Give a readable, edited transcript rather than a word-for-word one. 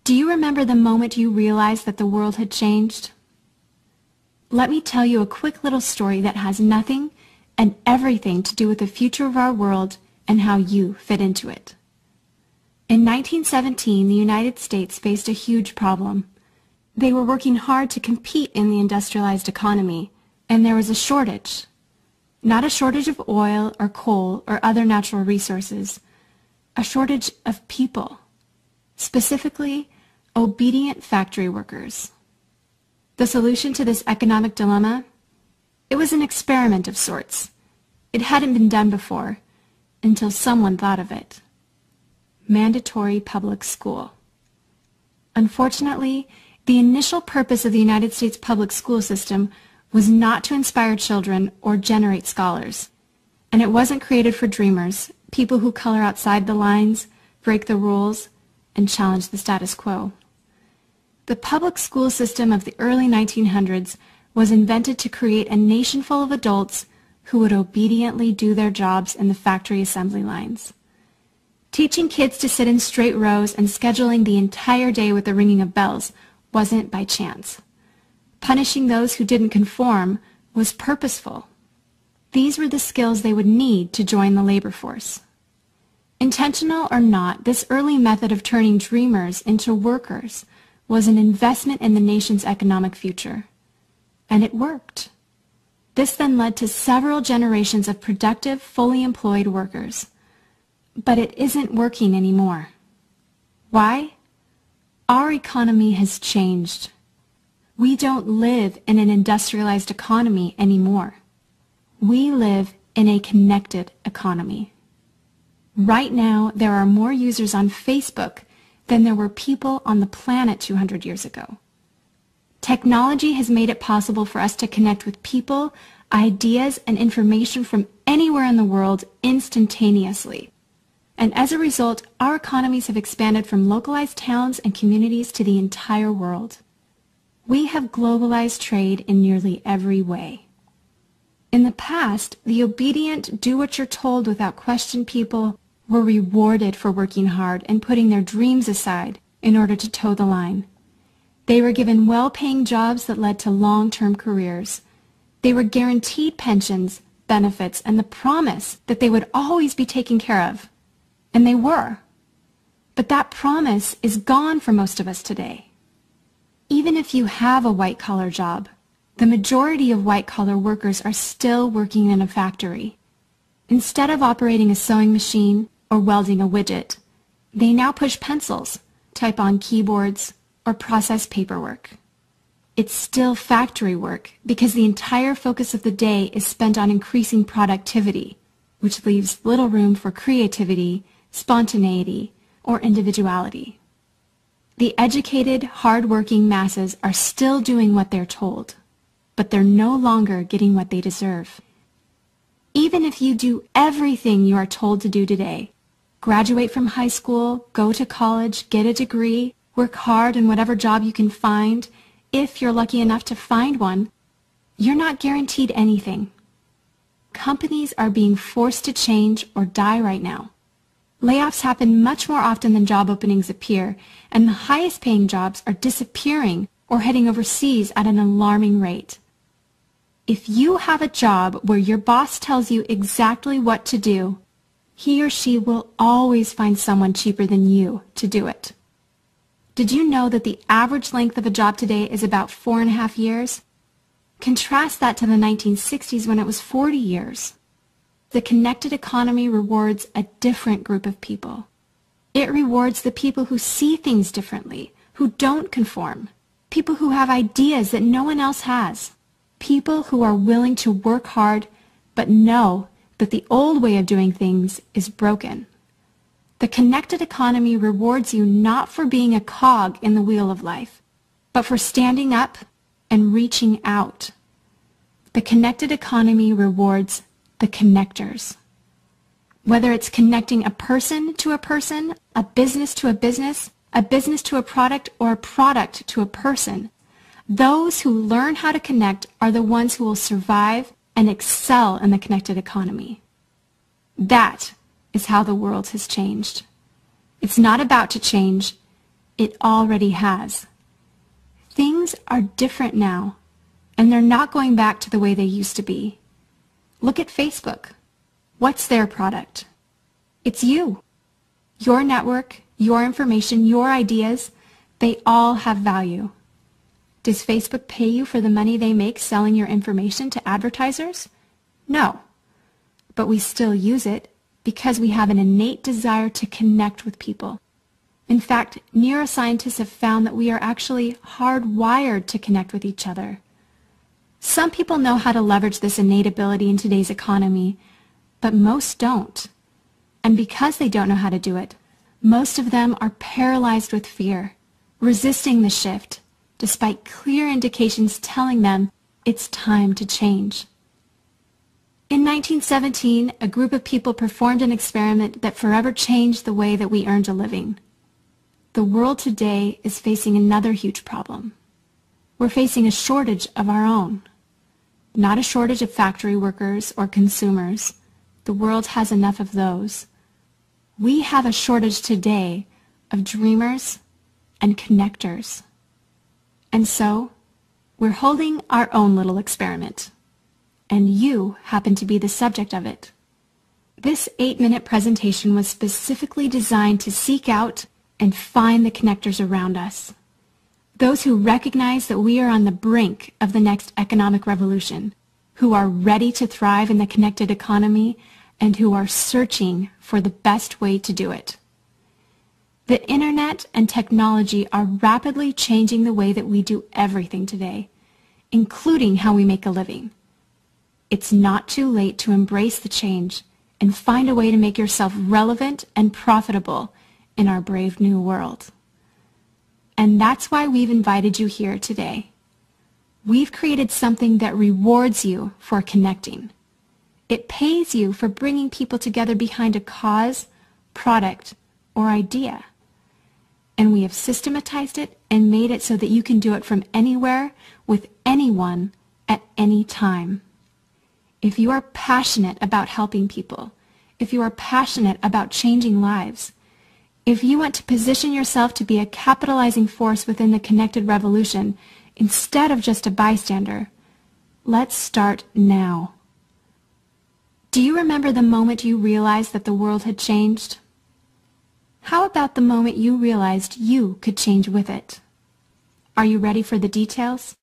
Do you remember the moment you realized that the world had changed? Let me tell you a quick little story that has nothing and everything to do with the future of our world and how you fit into it. In 1917, the United States faced a huge problem. They were working hard to compete in the industrialized economy, and there was a shortage. Not a shortage of oil or coal or other natural resources, a shortage of people, specifically obedient factory workers. The solution to this economic dilemma? It was an experiment of sorts. It hadn't been done before, until someone thought of it. Mandatory public school. Unfortunately, the initial purpose of the United States public school system was not to inspire children or generate scholars. And it wasn't created for dreamers, people who color outside the lines, break the rules, and challenge the status quo. The public school system of the early 1900s was invented to create a nation full of adults who would obediently do their jobs in the factory assembly lines. Teaching kids to sit in straight rows and scheduling the entire day with the ringing of bells wasn't by chance. Punishing those who didn't conform was purposeful. These were the skills they would need to join the labor force. Intentional or not, this early method of turning dreamers into workers was an investment in the nation's economic future. And it worked. This then led to several generations of productive, fully employed workers. But it isn't working anymore. Why? Our economy has changed. We don't live in an industrialized economy anymore. We live in a connected economy. Right now, there are more users on Facebook than there were people on the planet 200 years ago. Technology has made it possible for us to connect with people, ideas, and information from anywhere in the world instantaneously. And as a result, our economies have expanded from localized towns and communities to the entire world. We have globalized trade in nearly every way. In the past, the obedient, do-what-you're-told without question people were rewarded for working hard and putting their dreams aside in order to toe the line. They were given well-paying jobs that led to long-term careers. They were guaranteed pensions, benefits, and the promise that they would always be taken care of. And they were. But that promise is gone for most of us today. Even if you have a white-collar job, the majority of white-collar workers are still working in a factory. Instead of operating a sewing machine or welding a widget, they now push pencils, type on keyboards, or process paperwork. It's still factory work because the entire focus of the day is spent on increasing productivity, which leaves little room for creativity, spontaneity, or individuality. The educated, hard-working masses are still doing what they're told, but they're no longer getting what they deserve. Even if you do everything you are told to do today, graduate from high school, go to college, get a degree, work hard in whatever job you can find, if you're lucky enough to find one, you're not guaranteed anything. Companies are being forced to change or die right now. Layoffs happen much more often than job openings appear, and the highest paying jobs are disappearing or heading overseas at an alarming rate. If you have a job where your boss tells you exactly what to do, he or she will always find someone cheaper than you to do it. Did you know that the average length of a job today is about 4.5 years? Contrast that to the 1960s when it was 40 years. The connected economy rewards a different group of people. It rewards the people who see things differently, who don't conform, people who have ideas that no one else has, people who are willing to work hard but know that the old way of doing things is broken. The connected economy rewards you not for being a cog in the wheel of life, but for standing up and reaching out. The connected economy rewards the connectors. Whether it's connecting a person to a person, a business to a business to a product, or a product to a person, those who learn how to connect are the ones who will survive and excel in the connected economy. That is how the world has changed. It's not about to change. it already has. Things are different now, and they're not going back to the way they used to be. Look at Facebook. What's their product? It's you. Your network, your information, your ideas, they all have value. Does Facebook pay you for the money they make selling your information to advertisers? No. But we still use it because we have an innate desire to connect with people. In fact, neuroscientists have found that we are actually hardwired to connect with each other. Some people know how to leverage this innate ability in today's economy, but most don't. And because they don't know how to do it, most of them are paralyzed with fear, resisting the shift, despite clear indications telling them it's time to change. In 1917, a group of people performed an experiment that forever changed the way that we earned a living. The world today is facing another huge problem. We're facing a shortage of our own. Not a shortage of factory workers or consumers. The world has enough of those. We have a shortage today of dreamers and connectors. And so, we're holding our own little experiment. And you happen to be the subject of it. This 8-minute presentation was specifically designed to seek out and find the connectors around us. Those who recognize that we are on the brink of the next economic revolution, who are ready to thrive in the connected economy, and who are searching for the best way to do it. The internet and technology are rapidly changing the way that we do everything today, including how we make a living. It's not too late to embrace the change and find a way to make yourself relevant and profitable in our brave new world. And that's why we've invited you here today. We've created something that rewards you for connecting. It pays you for bringing people together behind a cause, product, or idea. And we have systematized it and made it so that you can do it from anywhere with anyone at any time. If you are passionate about helping people, if you are passionate about changing lives, if you want to position yourself to be a capitalizing force within the connected revolution instead of just a bystander, let's start now. Do you remember the moment you realized that the world had changed? How about the moment you realized you could change with it? Are you ready for the details?